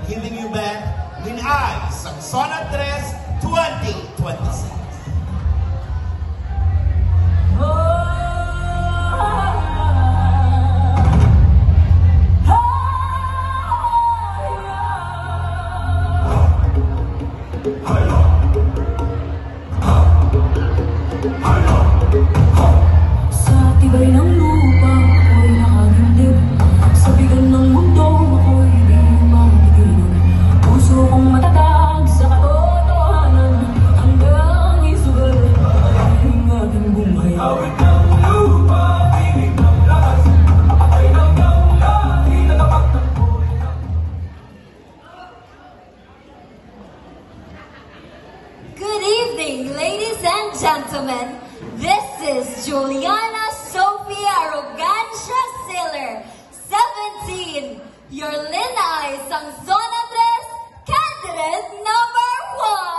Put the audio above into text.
giving you back Min Eyes ang Zona 3 2026. Sa tibay ng lupa, ako'y nakagandig. Sa bigan ng mundo, ako'y di mamaginog. Puso kong matatag sa katotohanan, hanggang isugal ang ating buhay. Awit ng lupa, tinig ng lakas, patay ng lahi na tapat ng buhay. Good evening, ladies and gentlemen. This is Juliana Sophia Arrogancia Siller, 17, your Lynn Eyes ang Zona 3 candidate number 1.